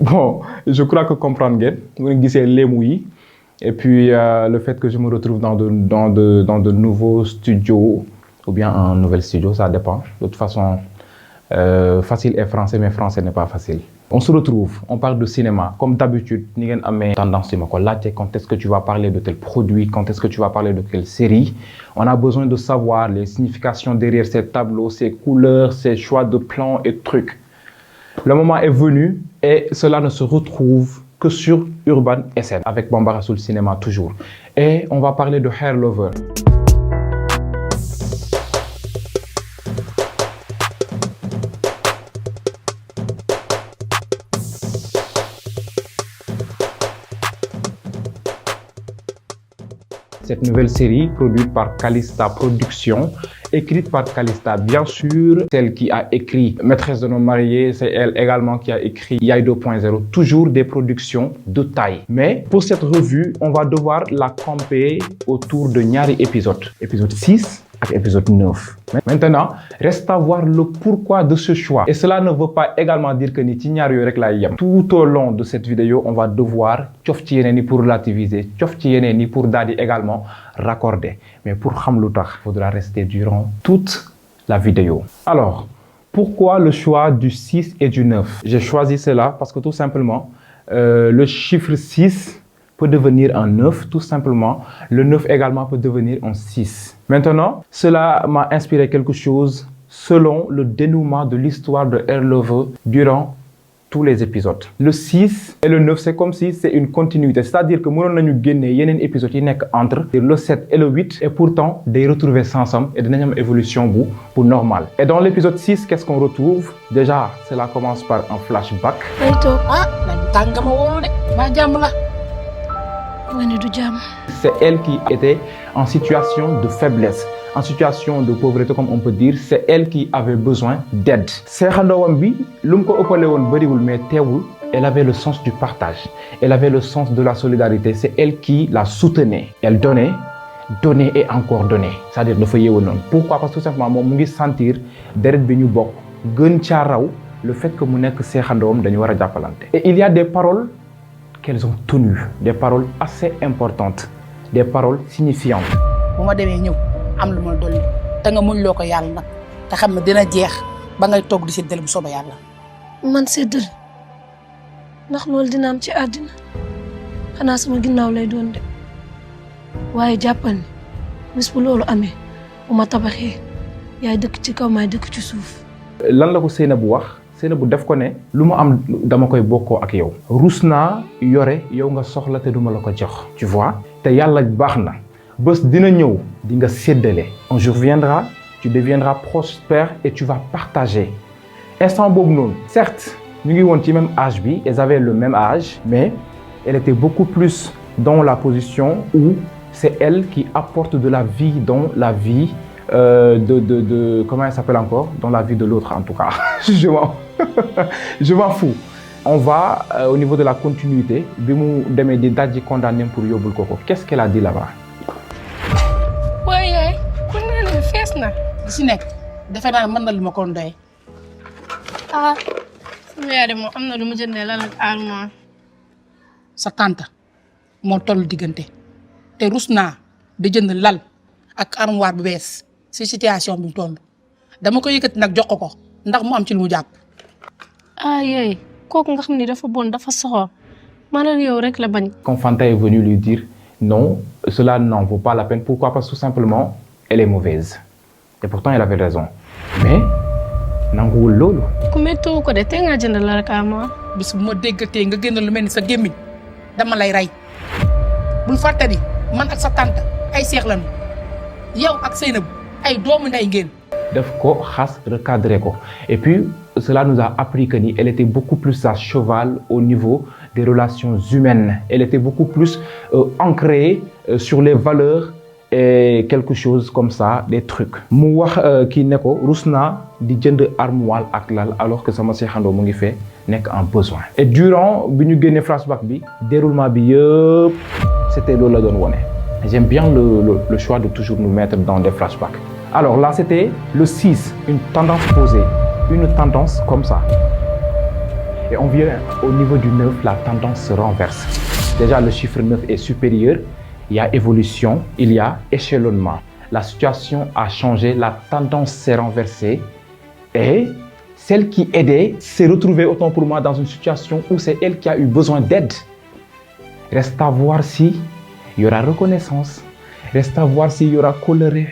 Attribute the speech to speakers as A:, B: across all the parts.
A: Bon, je crois que comprendre ngeen mu ngi gisee léemu yi et puis le fait que je me retrouve dans de nouveaux studios ou bien un nouvel studio, ça dépend. De toute façon, facile est français, mais français n'est pas facile. On se retrouve, on parle de cinéma. Comme d'habitude, ni ngeen amee tendance ci ma ko laajte quand est-ce que tu vas parler de tel produit, quand est-ce que tu vas parler de quelle série. On a besoin de savoir les significations derrière ces tableaux, ces couleurs, ces choix de plans et trucs. Le moment est venu et cela ne se retrouve que sur Urban SN avec Bambara Soul Cinéma toujours. Et on va parler de Hair Lover. Cette nouvelle série produite par Calista Productions, écrite par Calista, bien sûr, celle qui a écrit Maîtresse d'un homme marié, c'est elle également qui a écrit Yaay 2.0, toujours des productions de taille. Mais pour cette revue, on va devoir la camper autour de ñaari épisodes, épisode 6 et épisode 9. Maintenant, reste à voir le pourquoi de ce choix. Et cela ne veut pas également dire que ni ci ñaar yooyu rek laay yem. Tout au long de cette vidéo, on va devoir cof ci yeneen ni pour relativiser, cof ci yeneen ni pour daal di également raccorder. Mais pour xam lu tax, il faudra rester durant toute la vidéo. Alors, pourquoi le choix du 6 et du 9? J'ai choisi cela parce que tout simplement, le chiffre 6 peut devenir un 9, tout simplement. Le 9 également peut devenir un 6. Maintenant, cela m'a inspiré quelque chose selon le dénouement de l'histoire de Hair Lover durant tous les épisodes. Le 6 et le 9, c'est comme si c'est une continuité. C'est-à-dire que mënoon nañu génne yeneen épisodes yi nekk entre le 7 et le 8 et pourtant day retrouver sensam et dinañ am évolution bu normale. Et dans l'épisode 6, qu'est-ce qu'on retrouve? Déjà, cela commence par un flashback. C'est elle qui était en situation de faiblesse, en situation de pauvreté comme on peut dire. C'est elle qui avait besoin d'aide. Seexandoowam bi lu mu ko ëppale woon bëriwul mais teewul elle avait le sens du partage. Elle avait le sens de la solidarité. C'est elle qui la soutenait. Elle donnait et encore donnait. C'est-à-dire dafa yeewu noonu. Pourquoi? Parce que tout simplement moom mu ngi sentir deret bi ñu bokk gën caa raw le fait que mu nekk seexandoowam dañu war a jàppalante. Et il y a des paroles qu'elles ont tenues, des paroles assez importantes, des paroles signifiantes.
B: bu ma demee ñëw am lu ma dolli te nga muñ loo ko yàlla nag te xam ne dina jeex ba ngay toog di séddale bu soobee yàlla.
C: man séddale ndax loolu dina am ci àddina xanaa sama ginnaaw lay doon de waaye jàppal ni bis bu loolu amee bu ma tabaxee yaay dëkk ci kaw maay dëkk ci suuf.
A: lan la ko Seynabou wax? Seynabou def ko ne lu mu am dama koy bokkoo ak yow. Rus naa yore yow nga soxla te duma la ko jox. Tu vois? te yàlla baax na bés dina ñëw di nga séddale. Un jour viendra, tu deviendras prospère et tu vas partager. Instant boobu noonu. Certes ñu ngi woon ci même âge bi, elles avaient le même âge, mais elle était beaucoup plus dans la position où c'est elle qui apporte de la vie dans la vie comment elle s'appelle encore? Dans la vie de l'autre en tout cas. Je m'en fous. On va au niveau de la continuité. Bi mu demee di dajji condamné pour yóbbul ko ko. Qu'est-ce qu'elle a dit là-bas?
B: waaye ku ne fees na. li si nekk defe naa mën na lu ma ko doy.
C: ah sama yaay de moom am na lu mu jëndee lan ak armoire.
B: sa tante moo toll diggante te rus naa di jënd lal ak armoire bu bees si situation bi mu toll dama ko yëkkati nag jox ko ndax mu am ci lu mu jàpp.
C: ah yooyu kooku nga xam ni dafa bon dafa soxor maanaam yow rek la bañ.
A: Quand Fanta est venue lui dire non, cela n'en vaut pas la peine. Pourquoi? Parce que tout simplement elle est mauvaise. Et pourtant elle avait raison. Mais nanguwul loolu.
C: ku méttoo ko de te nga jënd la rek armoire.
B: bis bu ma déggatee nga génn lu mel ni sa gémmiñ dama lay rey bul fàtte ni man ak sa tante ay seex lañu yow ak Seynabou ay doomu ndey ngeen.
A: def ko xas recadré ko et puis cela nous a appris que ni elle était beaucoup plus à cheval au niveau des relations humaines. Elle était beaucoup plus ancrée sur les valeurs et quelque chose comme ça, des trucs. mu wax kii ne ko rus naa di jënd armoire ak lal alors que sama seexandoo mu ngi fee nekk en besoin. Et durant bi ñu génnee flashback bi déroulement bi yëpp c'était loolu la doon wone. J'aime bien le choix de toujours nous mettre dans des flashbacks. Alors là c'était le 6, une tendance posée, une tendance comme ça. Et on vient au niveau du 9, la tendance se renverse. Déjà, le chiffre 9 est supérieur. Il y a évolution, il y a échelonnement. La situation a changé, la tendance s'est renversée. Et celle qui aidait s'est retrouvée, autant pour moi, dans une situation où c'est elle qui a eu besoin d'aide. Reste à voir si il y aura reconnaissance. Reste à voir s'il y aura colère.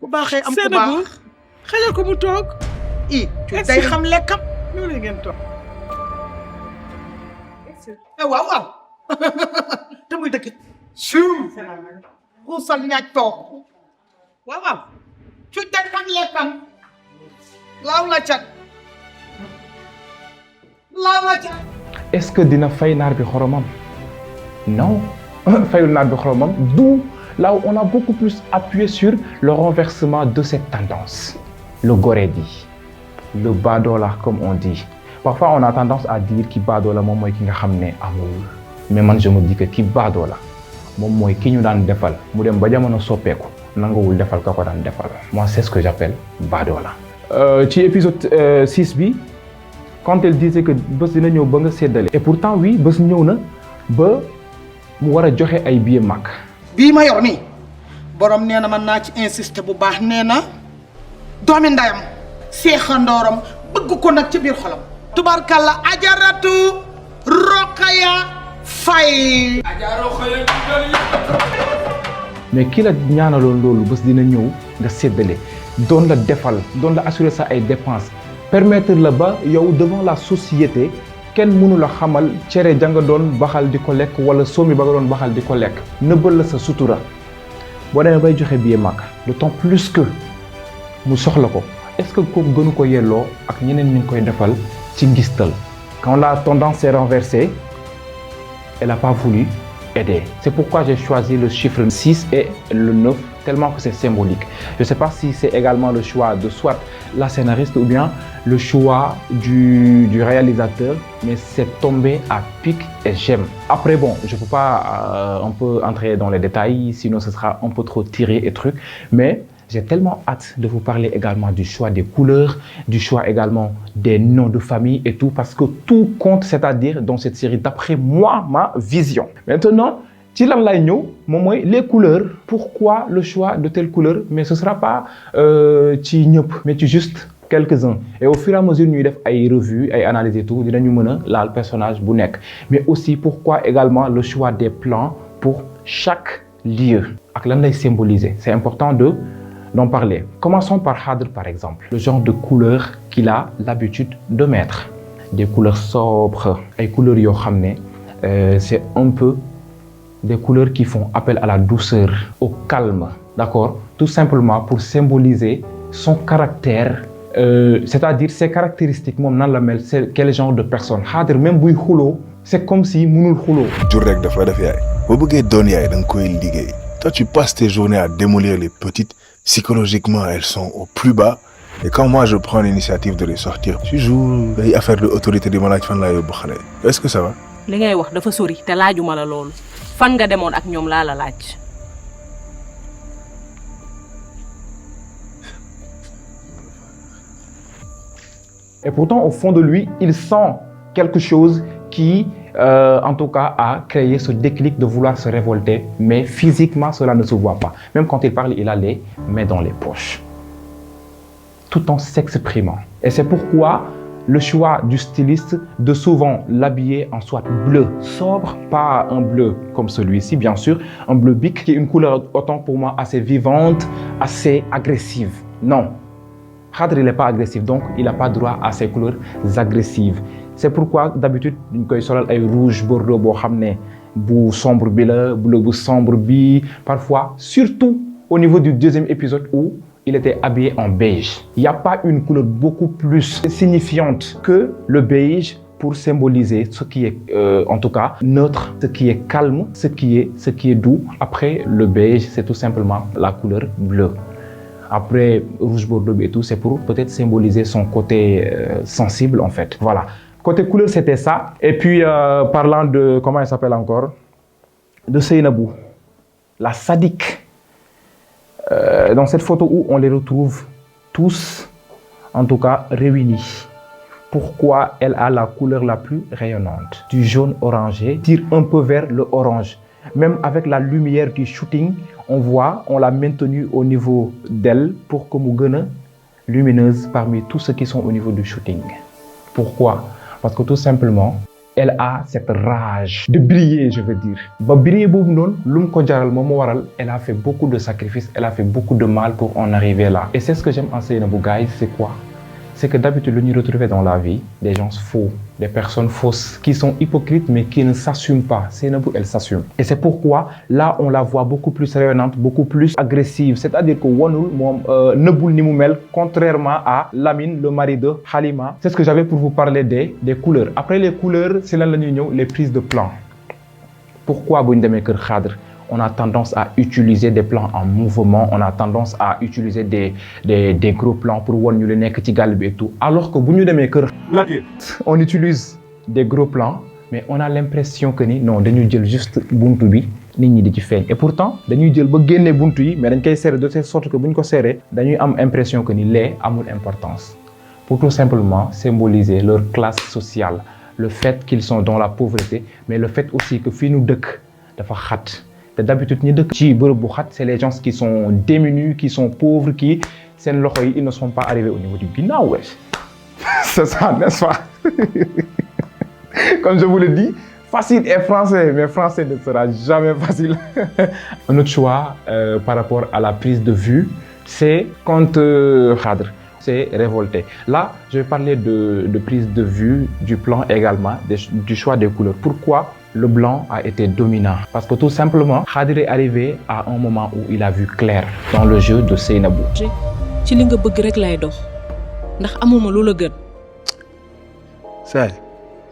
D: bu baaxee am ku baax xajal ko mu toog day xam lekkam ñoo la ngeen toog waaw waaw te muy dëkk xuusal ñaaj toog waaw waaw cuuj day xam lekkam laaw la cat
A: Est-ce que dina fay naar bi xoromam? Non, fayul naar bi xoromam. D'où là où on a beaucoup plus appuyé sur le renversement de cette tendance. Le goredi, le badola comme on dit. Parfois on a tendance à dire ki badola moom mooy ki nga xam ne amul. Mais man je me dis que ki badola moom mooy ki ñu daan defal mu dem ba jamono soppeeku nanguwul defal ka ko daan defal. Moi c'est ce que j'appelle badola. Ci épisode 6 bi. Quand elle disait que bés dina ñëw ba nga séddale. Et pourtant oui bés ñëw na ba mu war a joxe ay billets mag.
D: bii ma yor nii borom nee na man naa ci insister bu baax nee na doomi ndayam seexandooram bëgg ko nag ci biir xolam. tubarkalla ajaratu Rokhaya Faye.
A: mais ki la ñaanaloon loolu bés dina ñëw nga séddale doon la defal doon la assurer sa ay dépenses. Permettre la ba yow devant la société kenn mënu la xamal cere ja nga doon baxal di ko lekk wala soomi ba nga doon baxal di ko lekk nëbbal la sa sutura boo demee bay joxe billet mag d'autant plus que mu soxla ko est-ce que kooku gënu ko yelloo ak ñeneen ñu koy defal ci ngistal. Quand la tendance s'est renversée, elle n'a pas voulu aider. C'est pourquoi j'ai choisi le chiffre 6 et le 9 tellement que c'est symbolique. Je ne sais pas si c'est également le choix de soit la scénariste ou bien le choix du réalisateur, mais c'est tombé à pic et j'aime. Après bon, je ne peux pas un peu entrer dans les détails, sinon ce sera un peu trop tiré et truc, mais j'ai tellement hâte de vous parler également du choix des couleurs, du choix également des noms de famille et tout, parce que tout compte, c'est-à-dire dans cette série, d'après moi, ma vision. Maintenant, ci lan lay ñëw moom mooy les couleurs. Pourquoi le choix de telle couleur? Mais ce sera pas ci ñëpp, mais ci juste quelques-uns. Et au fur et à mesure ñuy def ay revues, ay analyses et tout, dinañu mën a laal personnage bu nekk. Mais aussi pourquoi également le choix des plans pour chaque lieu. Ak lan lay symboliser. C'est important d'en parler. Commençons par Khadr par exemple. Le genre de couleurs qu'il a l'habitude de mettre. Des couleurs sobres, ay couleurs yoo xam ne c'est un peu des couleurs qui font appel à la douceur, au calme, d'accord? Tout simplement pour symboliser son caractère, c'est-à-dire ses caractéristiques. Moom nan la mel, c'est quel genre de personne. Khadr même buy xuloo, c'est comme si mënul xuloo.
E: jur rek dafa def yaay. boo bëggee doon yaay da nga koy liggéey. Toi tu passes tes journées à démolir les petites. Psychologiquement elles sont au plus bas. Et quand moi je prends l'initiative de les sortir, tu joues ay affaire de autorité di ma laaj fan laa yóbbu xale. Est-ce que ça va?
F: li ngay wax dafa sori te laajuma la loolu. fan nga demoon ak ñoom laa la laaj.
A: Et pourtant au fond de lui il sent quelque chose qui en tout cas a créé ce déclic de vouloir se révolter, mais physiquement cela ne se voit pas. Même quand il parle, il a les mains dans les poches, tout en s'exprimant. Et c'est pourquoi le choix du styliste de souvent l'habiller en soit bleu sobre, pas un bleu comme celui-ci bien sûr, un bleu bic qui est une couleur autant pour moi assez vivante, assez agressive. Non, Khadr il n'est pas agressif, donc il n'a pas droit à ces couleurs agressives. C'est pourquoi d'habitude ñu koy solal ay rouge bordeaux boo xam ne bu sombre bi la, bleu bu sombre bi, parfois surtout au niveau du deuxième épisode où il était habillé en beige. Il n'y a pas une couleur beaucoup plus signifiante que le beige pour symboliser ce qui est en tout cas neutre, ce qui est calme, ce qui est doux. Après le beige, c'est tout simplement la couleur bleue. Après rouge bordeaux et tout, c'est pour peut-être symboliser son côté sensible en fait. Voilà. Côté couleur, c'était ça. Et puis parlant de comment elle s'appelle encore, de Seynabou, la sadique. dans cette photo où on les retrouve tous, en tout cas réunis. Pourquoi elle a la couleur la plus rayonnante? Du jaune orangé, tire un peu vers le orange. Même avec la lumière du shooting, on l'a maintenue au niveau d'elle pour que mu gën a lumineuse parmi tous ceux qui sont au niveau du shooting. Pourquoi? Parce que tout simplement, elle a cette rage de briller, je veux dire. Ba briller boobu noonu lu mu ko jaral moom moo waral elle a fait beaucoup de sacrifices, elle a fait beaucoup de mal pour en arriver là. Et c'est ce que j'aime en Seynabou guys, c'est quoi? C'est que d'habitude, lu ñuy retrouver dans la vie des gens faux, des personnes fausses qui sont hypocrites mais qui ne s'assument pas. Seynabou, elle s'assume. Et c'est pourquoi là, on la voit beaucoup plus rayonnante, beaucoup plus agressive. C'est-à-dire que wanul moom nëbbul ni mu mel, contrairement à Lamine, le mari de Halima. C'est ce que j'avais pour vous parler des couleurs. Après les couleurs, c'est là la ñuy ñëw les prises de plan. Pourquoi bu ñu demee kër Khadr? On a tendance à utiliser des plans en mouvement, on a tendance à utiliser des gros plans pour wan ñu li nekk ci gàll bi et tout. Alors que bu ñu demee kër Latir, on utilise des gros plans, mais on a l'impression que ni non dañuy jël juste buntu bi nit ñi di ci feeñ. Et pourtant dañuy jël ba génne buntu yi, mais dañ koy serrer de telle sorte que bu ñu ko serré dañuy am impression que ni lee amul importance. Pour tout simplement symboliser leur classe sociale, le fait qu'ils sont dans la pauvreté, mais le fait aussi que fii ñu dëkk dafa xat. D'habitude, c'est les gens qui sont démunis, qui sont pauvres, qui ils ne sont pas arrivés au niveau du Guinée. Ouais. C'est ça, n'est-ce pas? Comme je vous le dis, facile est français, mais français ne sera jamais facile. Un autre choix par rapport à la prise de vue, c'est quand Khadr s'est révolté. Là, je vais parler de prise de vue, du plan également, du choix des couleurs. Pourquoi le blanc a été dominant? Parce que tout simplement, Khadr est arrivé à un moment où il a vu clair dans le jeu de Seynabou.
F: ci li nga bëgg rek lay dox ndax amuma lu la gën.
E: Ça,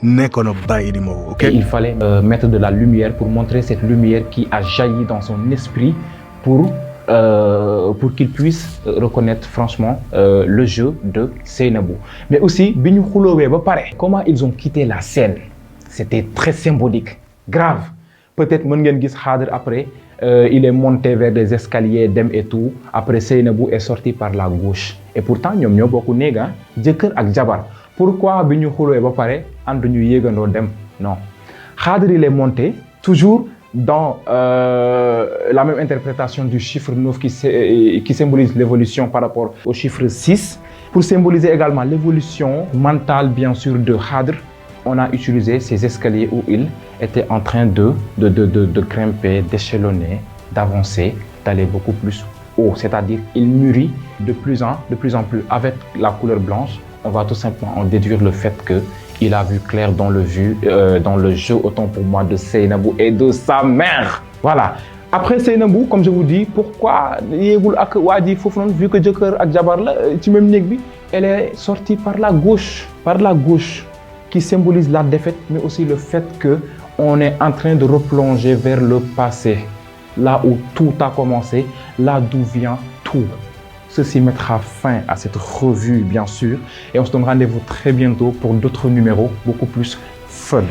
E: nekkoon na bàyyi di ma woo, ok?
A: Et il fallait mettre de la lumière pour montrer cette lumière qui a jailli dans son esprit pour qu'il puisse reconnaître franchement le jeu de Seynabou. Mais aussi, bi ñu xuloowee ba pare, comment ils ont quitté la scène? C'était très symbolique, grave. Peut-être mën ngeen gis Khadr après, il est monté vers des escaliers dem et tout. Après Seynabou est sorti par la gauche. Et pourtant ñoom ñoo bokk néeg jëkkër ak jabar. Pourquoi bi ñu xuloo ba pare ànd ñu yéegandoo dem? Non. Khadr il est monté toujours dans la même interprétation du chiffre 9 qui symbolise l'évolution par rapport au chiffre 6. Pour symboliser également l'évolution mentale bien sûr de Khadr, on a utilisé ces escaliers où il était en train de grimper, d'échelonner, d'avancer, d'aller beaucoup plus haut. C'est-à-dire il mûrit de plus en plus. Avec la couleur blanche, on va tout simplement en déduire le fait qu'il a vu clair dans le jeu, autant pour moi, de Seynabou et de sa mère. Voilà. Après Seynabou, comme je vous dis, pourquoi yéegul ak waa ji foofu noonu, vu que jëkkër ak jabar la ci même néeg bi, elle est sortie par la gauche, qui symbolise la défaite, mais aussi le fait qu'on est en train de replonger vers le passé, là où tout a commencé, là d'où vient tout. Ceci mettra fin à cette revue, bien sûr, et on se donne rendez-vous très bientôt pour d'autres numéros beaucoup plus fun.